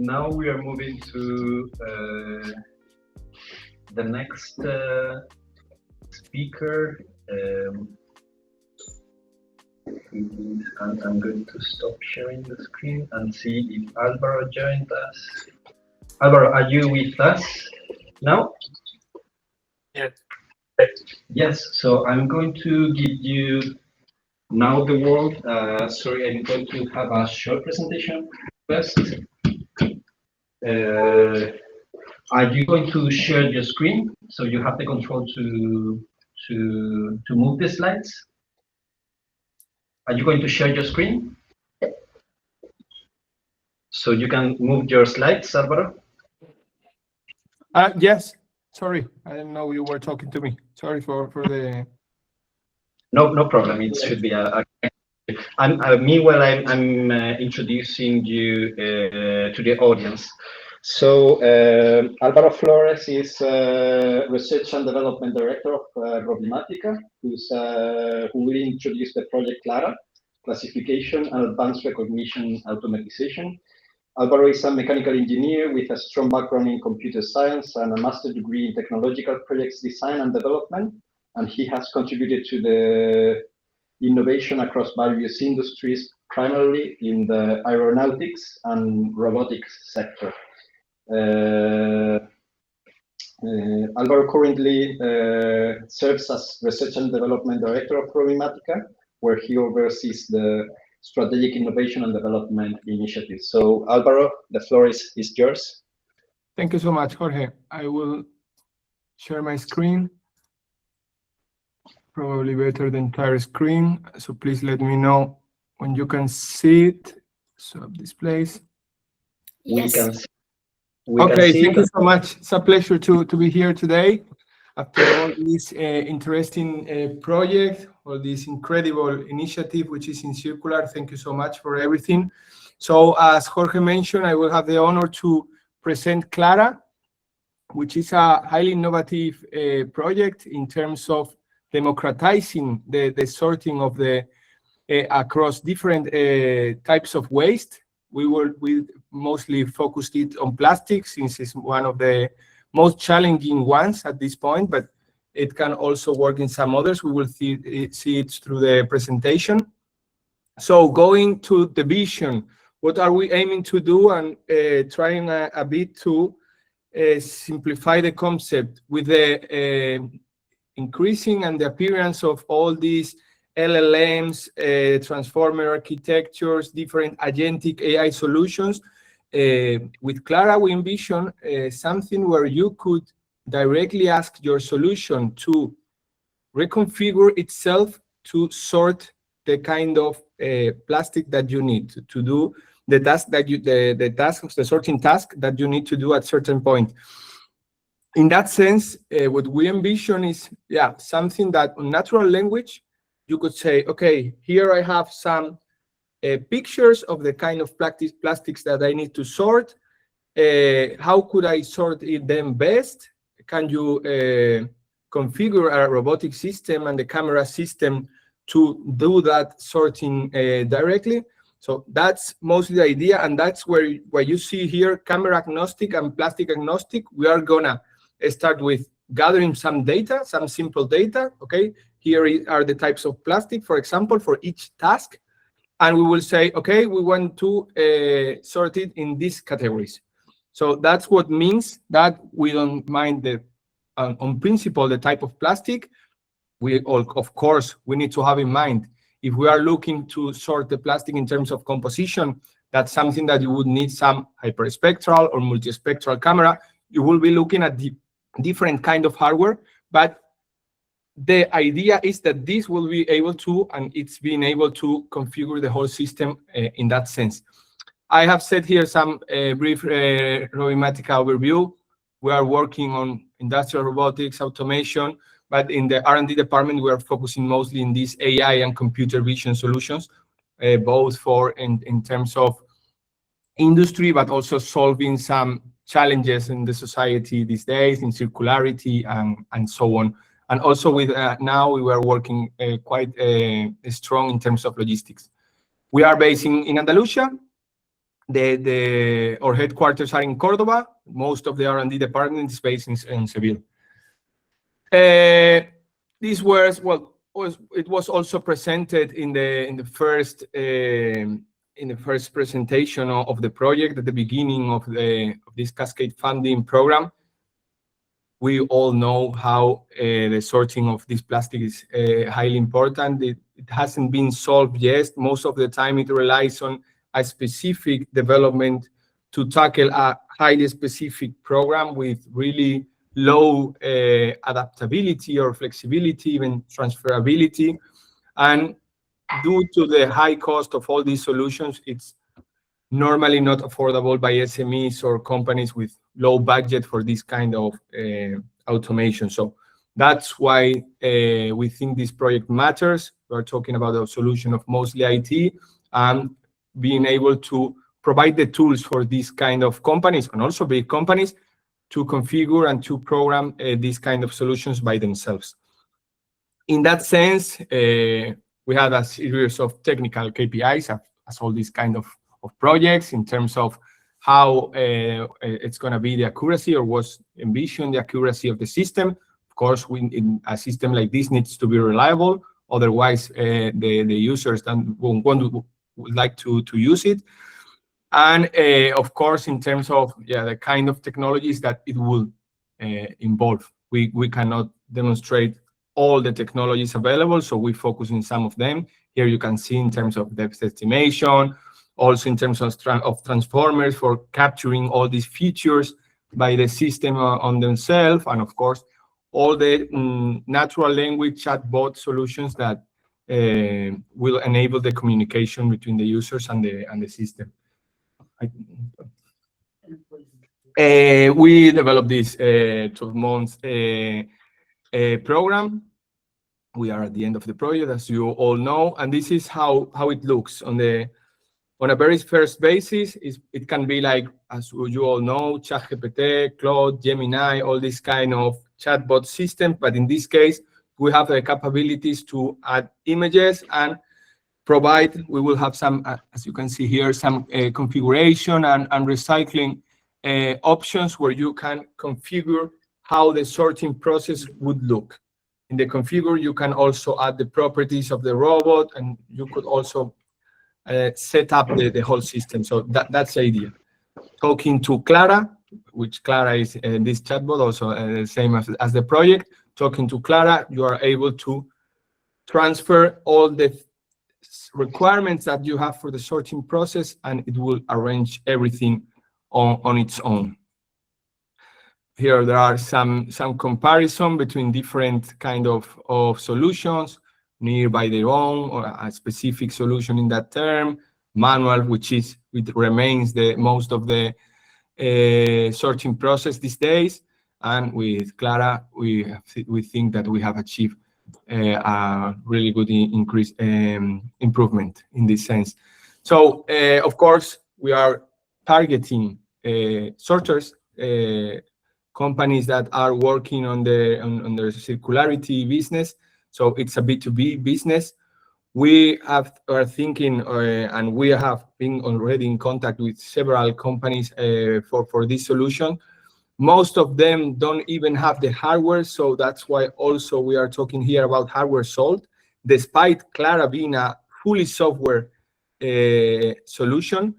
now we are moving to the next speaker. I'm going to stop sharing the screen and see if Alvaro joined us. Alvaro, are you with us now? Yes. Yes, so I'm going to give you now the word. Sorry, I'm going to have a short presentation first. Are you going to share your screen so you have the control to move the slides? Are you going to share your screen so you can move your slides, Alvaro? Yes. Sorry, I didn't know you were talking to me. Sorry for the. No problem. It should be meanwhile, I'm introducing you to the audience. So Álvaro Flores is Research and Development Director of Robimatica, who will introduce the project CLARA, Classification and Advanced Recognition Automatization. Álvaro is a mechanical engineer with a strong background in computer science and a master's degree in technological projects design and development, and he has contributed to the innovation across various industries, primarily in the aeronautics and robotics sector. Álvaro currently serves as Research and Development Director of Robimatica, where he oversees the strategic innovation and development initiatives. So Álvaro, the floor is yours. Thank you so much, Jorge. I will share my screen. Probably better the entire screen. So please let me know when you can see it. Swap displays. Yes. Okay, thank you so much. It's a pleasure to be here today after all this interesting project, all this incredible initiative, which is INCIRCULAR. Thank you so much for everything. So as Jorge mentioned, I will have the honor to present CLARA, which is a highly innovative project in terms of democratizing the sorting of the across different types of waste. We mostly focused it on plastic, since it's one of the most challenging ones at this point, but it can also work in some others. We will see it through the presentation. So going to the vision, what are we aiming to do, and trying a bit to simplify the concept with the increasing and the appearance of all these LLMs, transformer architectures, different agentic AI solutions. With CLARA, we envision something where you could directly ask your solution to reconfigure itself to sort the kind of plastic that you need to do the task that the sorting task that you need to do at certain point. In that sense, what we envision is something that on natural language you could say, okay, here I have some pictures of the kind of plastics that I need to sort. How could I sort them best? Can you configure a robotic system and the camera system to do that sorting directly? So that's mostly the idea, and that's where you see here camera agnostic and plastic agnostic. We are gonna start with gathering some data, some simple data. Okay, here are the types of plastic, for example, for each task. And we will say, okay, we want to sort it in these categories. So that's what means that we don't mind on principle, the type of plastic. Of course, we need to have in mind, if we are looking to sort the plastic in terms of composition, that's something that you would need some hyperspectral or multispectral camera. You will be looking at the different kind of hardware, but the idea is that this will be able to, and it's being able to configure the whole system in that sense. I have said here some brief Robimatica overview. We are working on industrial robotics, automation, but in the R&D department, we are focusing mostly in these AI and computer vision solutions, both for in terms of industry, but also solving some challenges in the society these days, in circularity and so on. And also with now we were working quite strong in terms of logistics. We are based in Andalusia. Our headquarters are in Cordoba. Most of the R&D department is based in Seville. This was, it was also presented in the first presentation of the project at the beginning of this Cascade funding program. We all know how the sorting of this plastic is highly important. It hasn't been solved yet. Most of the time it relies on a specific development to tackle a highly specific program with really low adaptability or flexibility, even transferability. And due to the high cost of all these solutions, it's normally not affordable by SMEs or companies with low budget for this kind of automation. So that's why we think this project matters. We're talking about a solution of mostly IT and being able to provide the tools for these kind of companies and also big companies to configure and to program these kind of solutions by themselves. In that sense, we had a series of technical KPIs as all these kind of projects in terms of how it's going to be the accuracy or was envisioned the accuracy of the system. Of course, in a system like this needs to be reliable. Otherwise, the users would like to use it. And of course, in terms of the kind of technologies that it will involve, we cannot demonstrate all the technologies available, so we focus on some of them. Here you can see in terms of depth estimation, also in terms of transformers for capturing all these features by the system on themselves, and of course, all the natural language chatbot solutions that will enable the communication between the users and the system. We developed this 12 months program. We are at the end of the project, as you all know, and this is how it looks on a very first basis. It can be like, as you all know, ChatGPT, Claude, Gemini, all these kind of chatbot systems. But in this case, we have the capabilities to add images and provide. We will have some, as you can see here, some configuration and recycling options where you can configure how the sorting process would look. In the configure, you can also add the properties of the robot, and you could also set up the whole system. So that's the idea. Talking to CLARA, which CLARA is this chatbot, also the same as the project. Talking to CLARA, you are able to transfer all the requirements that you have for the sorting process, and it will arrange everything on its own. Here there are some comparison between different kind of solutions, near by their own or a specific solution in that term, manual, which remains the most of the sorting process these days, and with CLARA we think that we have achieved a really good improvement in this sense. So of course we are targeting sorters, companies that are working on their circularity business. So it's a B2B business. We are thinking, and we have been already in contact with several companies for this solution. Most of them don't even have the hardware, so that's why also we are talking here about hardware sold, despite CLARA being a fully software solution.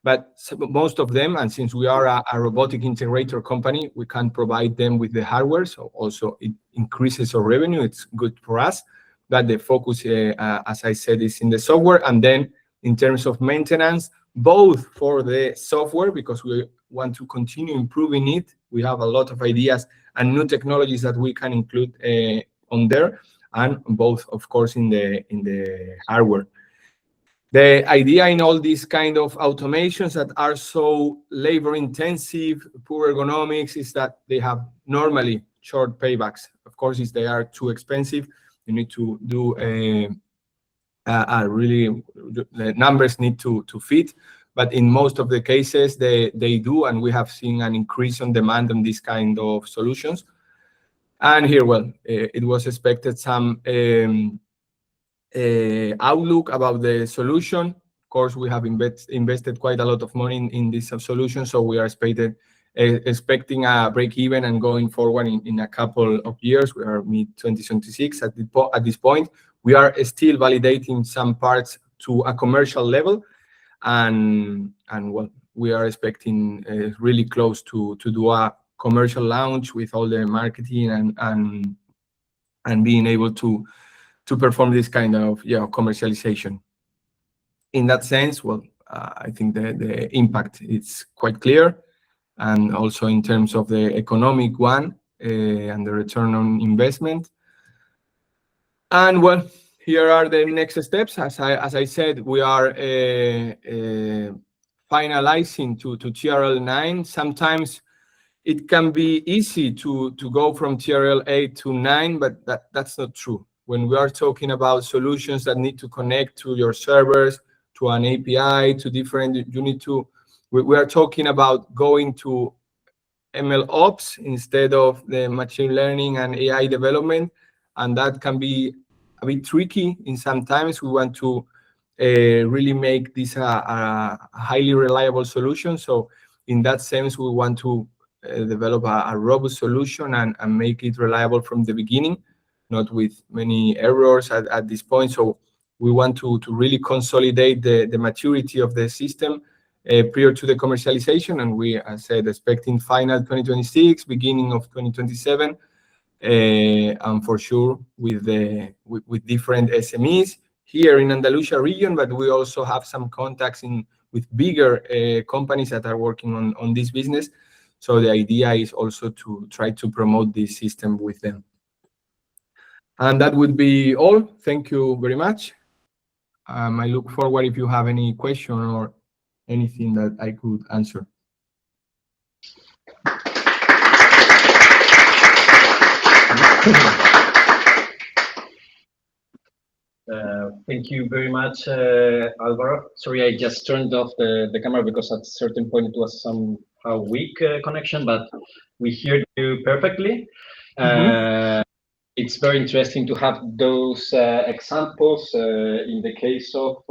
But most of them, and since we are a robotic integrator company, we can provide them with the hardware, so also it increases our revenue. It's good for us. But the focus, as I said, is in the software. And then in terms of maintenance, both for the software, because we want to continue improving it. We have a lot of ideas and new technologies that we can include on there, and both, of course, in the hardware. The idea in all these kind of automations that are so labor intensive, poor ergonomics, is that they have normally short paybacks. Of course, if they are too expensive, you need to do really, the numbers need to fit. But in most of the cases, they do, and we have seen an increase on demand on these kind of solutions. And here, well, it was expected some outlook about the solution. course, we have invested quite a lot of money in this solution, so we are expecting a break-even and going forward in a couple of years. We are mid-2026 at this point. We are still validating some parts to a commercial level, and well, we are expecting really close to do a commercial launch with all the marketing and being able to perform this kind of commercialization. In that sense, well, I think the impact is quite clear, and also in terms of the economic one and the return on investment. And well, here are the next steps. As I said, we are finalizing to TRL 9. Sometimes it can be easy to go from TRL 8 to 9, but that's not true. When we are talking about solutions that need to connect to your servers, to an API, to different, we are talking about going to ML ops instead of the machine learning and AI development, and that can be a bit tricky. In sometimes we want to really make this a highly reliable solution. So in that sense, we want to develop a robust solution and make it reliable from the beginning, not with many errors at this point. So we want to really consolidate the maturity of the system prior to the commercialization, and we, as I said, expecting final 2026, beginning of 2027, and for sure with different SMEs here in Andalusia region, but we also have some contacts with bigger companies that are working on this business. So the idea is also to try to promote this system with them. And that would be all. Thank you very much. I look forward if you have any question or anything that I could answer. Thank you very much, Alvaro. Sorry, I just turned off the camera because at a certain point it was somehow weak connection, but we hear you perfectly. It's very interesting to have those examples. In the case of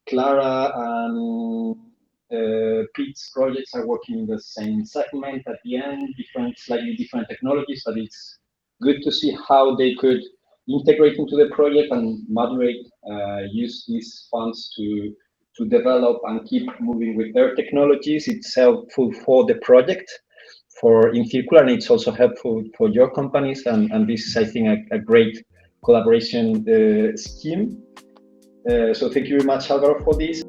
Clara and Pete's projects are working in the same segment at the end, slightly different technologies, but it's good to see how they could integrate into the project and moderate, use these funds to develop and keep moving with their technologies. It's helpful for the project, for INCIRCULAR, and it's also helpful for your companies. And this is, I think, a great collaboration scheme. So thank you very much, Alvaro, for this.